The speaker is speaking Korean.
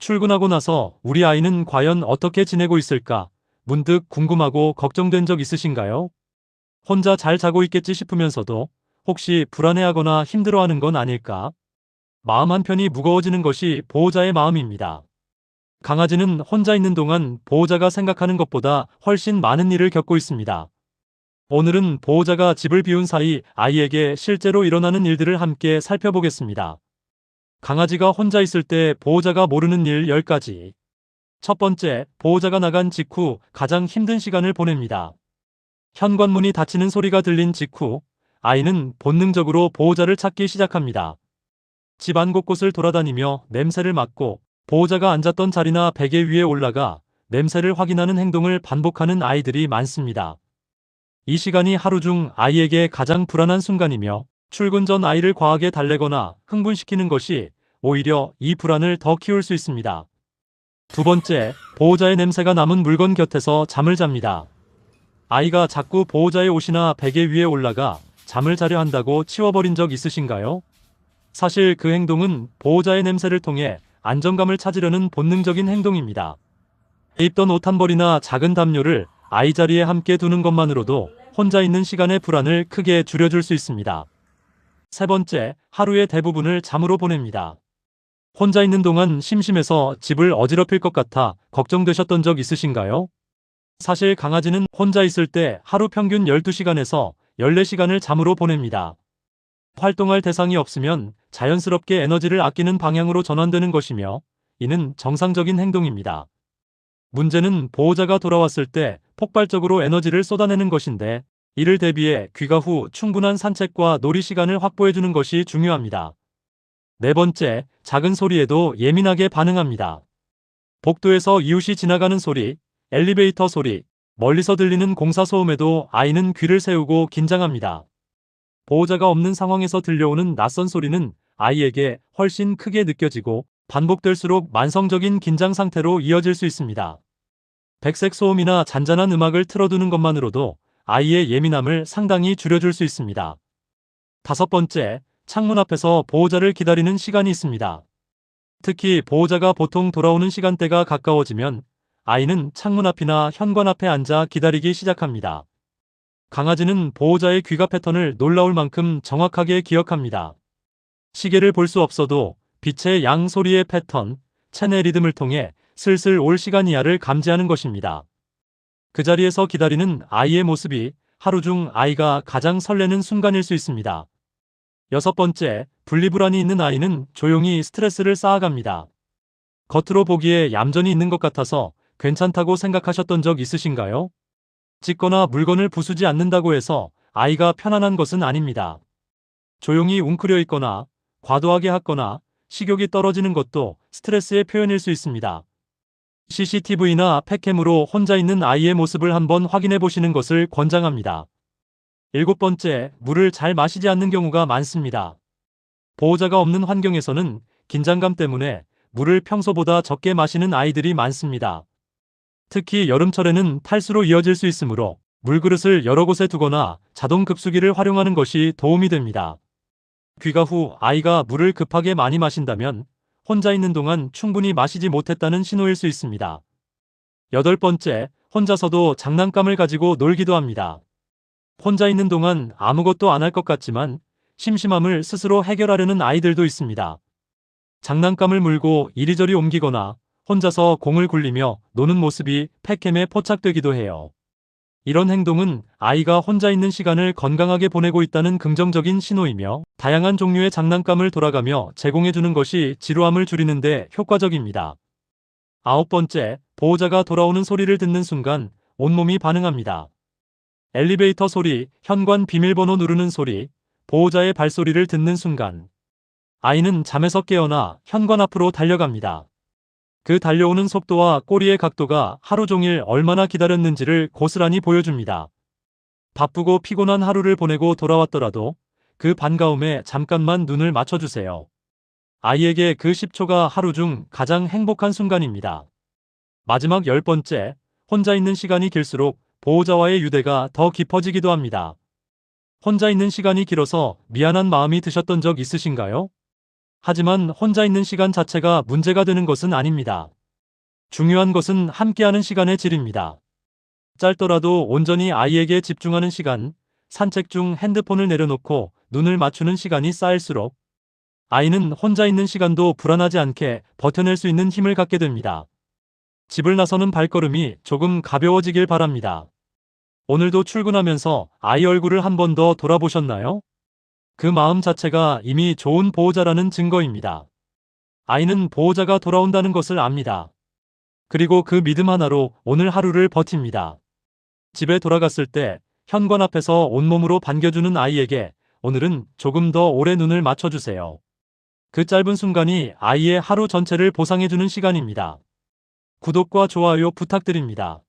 출근하고 나서 우리 아이는 과연 어떻게 지내고 있을까? 문득 궁금하고 걱정된 적 있으신가요? 혼자 잘 자고 있겠지 싶으면서도 혹시 불안해하거나 힘들어하는 건 아닐까? 마음 한편이 무거워지는 것이 보호자의 마음입니다. 강아지는 혼자 있는 동안 보호자가 생각하는 것보다 훨씬 많은 일을 겪고 있습니다. 오늘은 보호자가 집을 비운 사이 아이에게 실제로 일어나는 일들을 함께 살펴보겠습니다. 강아지가 혼자 있을 때 보호자가 모르는 일 10가지. 첫 번째, 보호자가 나간 직후 가장 힘든 시간을 보냅니다. 현관문이 닫히는 소리가 들린 직후 아이는 본능적으로 보호자를 찾기 시작합니다. 집안 곳곳을 돌아다니며 냄새를 맡고 보호자가 앉았던 자리나 베개 위에 올라가 냄새를 확인하는 행동을 반복하는 아이들이 많습니다. 이 시간이 하루 중 아이에게 가장 불안한 순간이며 출근 전 아이를 과하게 달래거나 흥분시키는 것이 오히려 이 불안을 더 키울 수 있습니다. 두 번째, 보호자의 냄새가 남은 물건 곁에서 잠을 잡니다. 아이가 자꾸 보호자의 옷이나 베개 위에 올라가 잠을 자려 한다고 치워버린 적 있으신가요? 사실 그 행동은 보호자의 냄새를 통해 안정감을 찾으려는 본능적인 행동입니다. 입던 옷 한 벌이나 작은 담요를 아이 자리에 함께 두는 것만으로도 혼자 있는 시간의 불안을 크게 줄여줄 수 있습니다. 세 번째, 하루의 대부분을 잠으로 보냅니다. 혼자 있는 동안 심심해서 집을 어지럽힐 것 같아 걱정되셨던 적 있으신가요? 사실 강아지는 혼자 있을 때 하루 평균 12시간에서 14시간을 잠으로 보냅니다. 활동할 대상이 없으면 자연스럽게 에너지를 아끼는 방향으로 전환되는 것이며 이는 정상적인 행동입니다. 문제는 보호자가 돌아왔을 때 폭발적으로 에너지를 쏟아내는 것인데 이를 대비해 귀가 후 충분한 산책과 놀이 시간을 확보해주는 것이 중요합니다. 네 번째, 작은 소리에도 예민하게 반응합니다. 복도에서 이웃이 지나가는 소리, 엘리베이터 소리, 멀리서 들리는 공사 소음에도 아이는 귀를 세우고 긴장합니다. 보호자가 없는 상황에서 들려오는 낯선 소리는 아이에게 훨씬 크게 느껴지고 반복될수록 만성적인 긴장 상태로 이어질 수 있습니다. 백색 소음이나 잔잔한 음악을 틀어두는 것만으로도 아이의 예민함을 상당히 줄여줄 수 있습니다. 다섯 번째, 창문 앞에서 보호자를 기다리는 시간이 있습니다. 특히 보호자가 보통 돌아오는 시간대가 가까워지면 아이는 창문 앞이나 현관 앞에 앉아 기다리기 시작합니다. 강아지는 보호자의 귀가 패턴을 놀라울 만큼 정확하게 기억합니다. 시계를 볼 수 없어도 빛의 양, 소리의 패턴, 체내 리듬을 통해 슬슬 올 시간이야를 감지하는 것입니다. 그 자리에서 기다리는 아이의 모습이 하루 중 아이가 가장 설레는 순간일 수 있습니다. 여섯 번째, 분리불안이 있는 아이는 조용히 스트레스를 쌓아갑니다. 겉으로 보기에 얌전히 있는 것 같아서 괜찮다고 생각하셨던 적 있으신가요? 짖거나 물건을 부수지 않는다고 해서 아이가 편안한 것은 아닙니다. 조용히 웅크려 있거나 과도하게 하거나 식욕이 떨어지는 것도 스트레스의 표현일 수 있습니다. CCTV나 팩캠으로 혼자 있는 아이의 모습을 한번 확인해 보시는 것을 권장합니다. 일곱 번째, 물을 잘 마시지 않는 경우가 많습니다. 보호자가 없는 환경에서는 긴장감 때문에 물을 평소보다 적게 마시는 아이들이 많습니다. 특히 여름철에는 탈수로 이어질 수 있으므로 물그릇을 여러 곳에 두거나 자동 급수기를 활용하는 것이 도움이 됩니다. 귀가 후 아이가 물을 급하게 많이 마신다면 혼자 있는 동안 충분히 마시지 못했다는 신호일 수 있습니다. 여덟 번째, 혼자서도 장난감을 가지고 놀기도 합니다. 혼자 있는 동안 아무것도 안 할 것 같지만 심심함을 스스로 해결하려는 아이들도 있습니다. 장난감을 물고 이리저리 옮기거나 혼자서 공을 굴리며 노는 모습이 팩캠에 포착되기도 해요. 이런 행동은 아이가 혼자 있는 시간을 건강하게 보내고 있다는 긍정적인 신호이며 다양한 종류의 장난감을 돌아가며 제공해주는 것이 지루함을 줄이는 데 효과적입니다. 아홉 번째, 보호자가 돌아오는 소리를 듣는 순간 온몸이 반응합니다. 엘리베이터 소리, 현관 비밀번호 누르는 소리, 보호자의 발소리를 듣는 순간 아이는 잠에서 깨어나 현관 앞으로 달려갑니다. 그 달려오는 속도와 꼬리의 각도가 하루 종일 얼마나 기다렸는지를 고스란히 보여줍니다. 바쁘고 피곤한 하루를 보내고 돌아왔더라도 그 반가움에 잠깐만 눈을 맞춰주세요. 아이에게 그 10초가 하루 중 가장 행복한 순간입니다. 마지막 10번째, 혼자 있는 시간이 길수록 보호자와의 유대가 더 깊어지기도 합니다. 혼자 있는 시간이 길어서 미안한 마음이 드셨던 적 있으신가요? 하지만 혼자 있는 시간 자체가 문제가 되는 것은 아닙니다. 중요한 것은 함께하는 시간의 질입니다. 짧더라도 온전히 아이에게 집중하는 시간, 산책 중 핸드폰을 내려놓고 눈을 맞추는 시간이 쌓일수록 아이는 혼자 있는 시간도 불안하지 않게 버텨낼 수 있는 힘을 갖게 됩니다. 집을 나서는 발걸음이 조금 가벼워지길 바랍니다. 오늘도 출근하면서 아이 얼굴을 한 번 더 돌아보셨나요? 그 마음 자체가 이미 좋은 보호자라는 증거입니다. 아이는 보호자가 돌아온다는 것을 압니다. 그리고 그 믿음 하나로 오늘 하루를 버팁니다. 집에 돌아갔을 때 현관 앞에서 온몸으로 반겨주는 아이에게 오늘은 조금 더 오래 눈을 맞춰주세요. 그 짧은 순간이 아이의 하루 전체를 보상해주는 시간입니다. 구독과 좋아요 부탁드립니다.